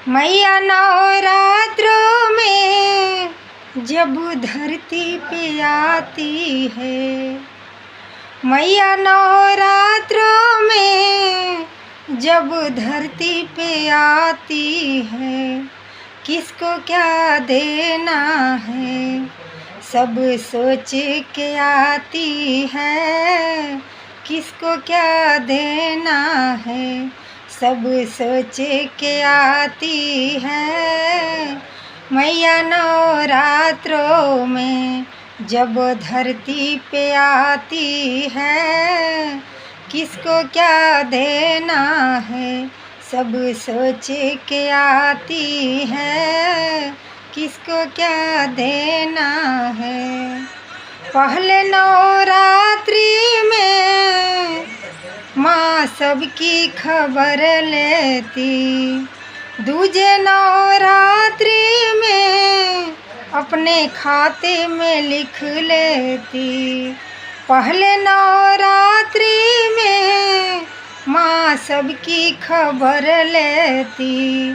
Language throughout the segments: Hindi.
मैया नवरात्रों में जब धरती पे आती है, मैया नवरात्रों में जब धरती पे आती है, किसको क्या देना है सब सोच के आती है, किसको क्या देना है सब सोच के आती है। मैया नवरात्रों में जब धरती पे आती है, किसको क्या देना है सब सोच के आती है, किसको क्या देना है। पहले नवरात्रि में माँ सबकी खबर लेती, दूजे नवरात्रि में अपने खाते में लिख लेती। पहले नवरात्रि में माँ सबकी खबर लेती,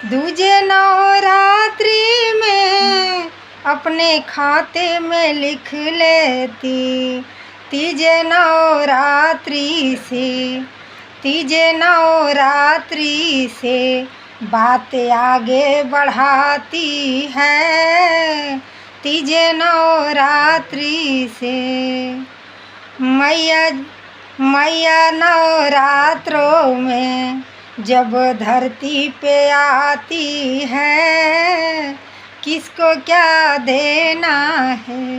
दूजे नवरात्रि में अपने खाते में लिख लेती। तीजे नवरात्रि से बात आगे बढ़ाती है, तीजे नवरात्रि से। मैया नवरात्रों में जब धरती पे आती है, किसको क्या देना है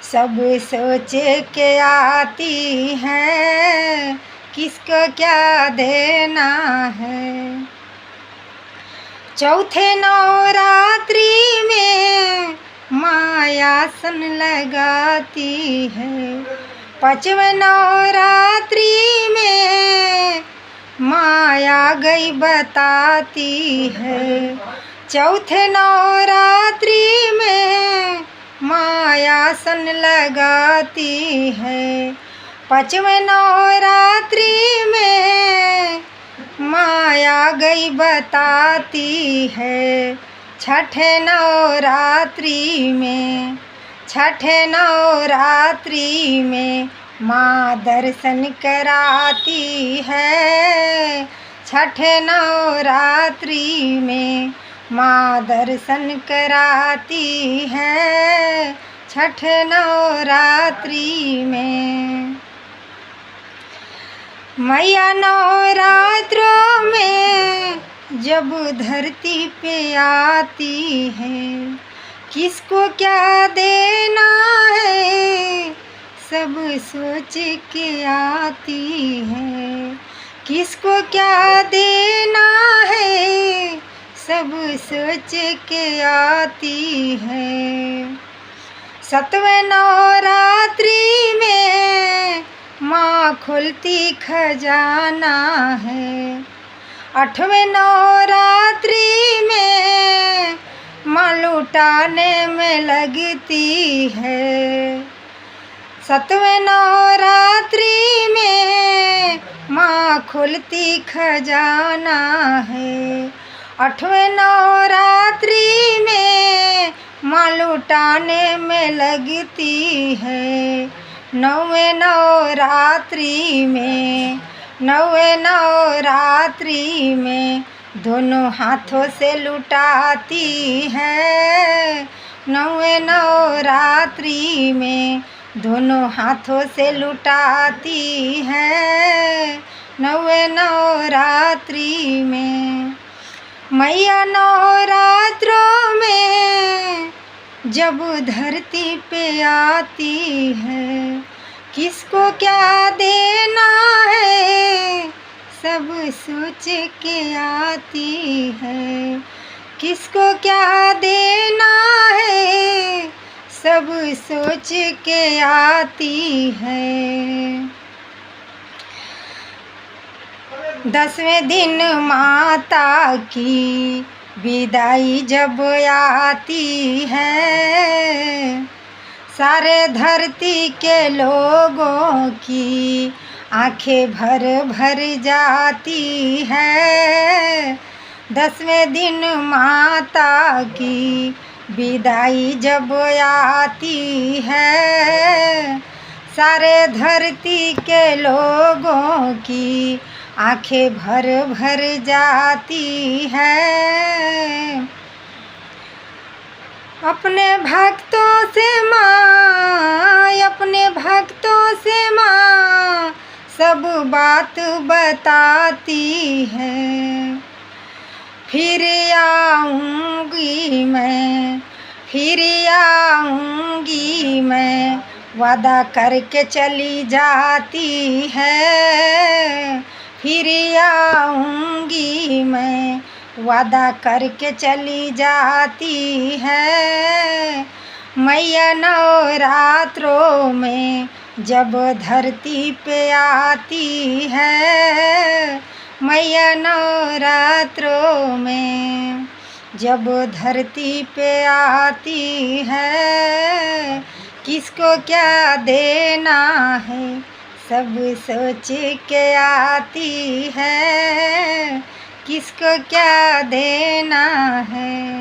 सब सोच के आती है, किसको क्या देना है। चौथे नवरात्रि में मायासन लगाती है, पांचवें नवरात्रि में माया गई बताती है। चौथे नवरात्रि में मायासन लगाती है, पांचवें नवरात्रि में माया गई बताती है। छठे नवरात्रि में माँ दर्शन कराती है, छठे नवरात्रि में माँ दर्शन कराती है, छठे नवरात्रि में। मैया नवरात्रों में जब धरती पे आती है, किसको क्या देना है सब सोच के आती है, किसको क्या देना है सब सोच के आती है। सातवें नवरात्रि में माँ खुलती खजाना है, आठवें नवरात्रि में माँ लुटाने में लगती है। सातवें नवरात्रि में माँ खुलती खजाना है, आठवें नवरात्रि में माँ लुटाने में लगती है। नौवें नवरात्रि में दोनों हाथों से लुटाती है, नौवें नवरात्रि में दोनों हाथों से लुटाती है, नौवें नवरात्रि में। मैया नवरात्रों में जब धरती पे आती है, किसको क्या देना है सब सोच के आती है, किसको क्या देना है सब सोच के आती है। 10वें दिन माता की विदाई जब आती है, सारे धरती के लोगों की आंखें भर भर जाती है। 10वें दिन माता की विदाई जब आती है, सारे धरती के लोगों की आंखें भर भर जाती है। अपने भक्तों से माँ, अपने भक्तों से माँ सब बात बताती है। फिर आऊँगी मैं, फिर आऊँगी मैं, वादा करके चली जाती है। फिर आऊँगी मैं, वादा करके चली जाती है। मैया नवरात्रों में जब धरती पे आती है, मैया नवरात्रों में जब धरती पे आती है, किसको क्या देना है सब सोच के आती है, किसको क्या देना है।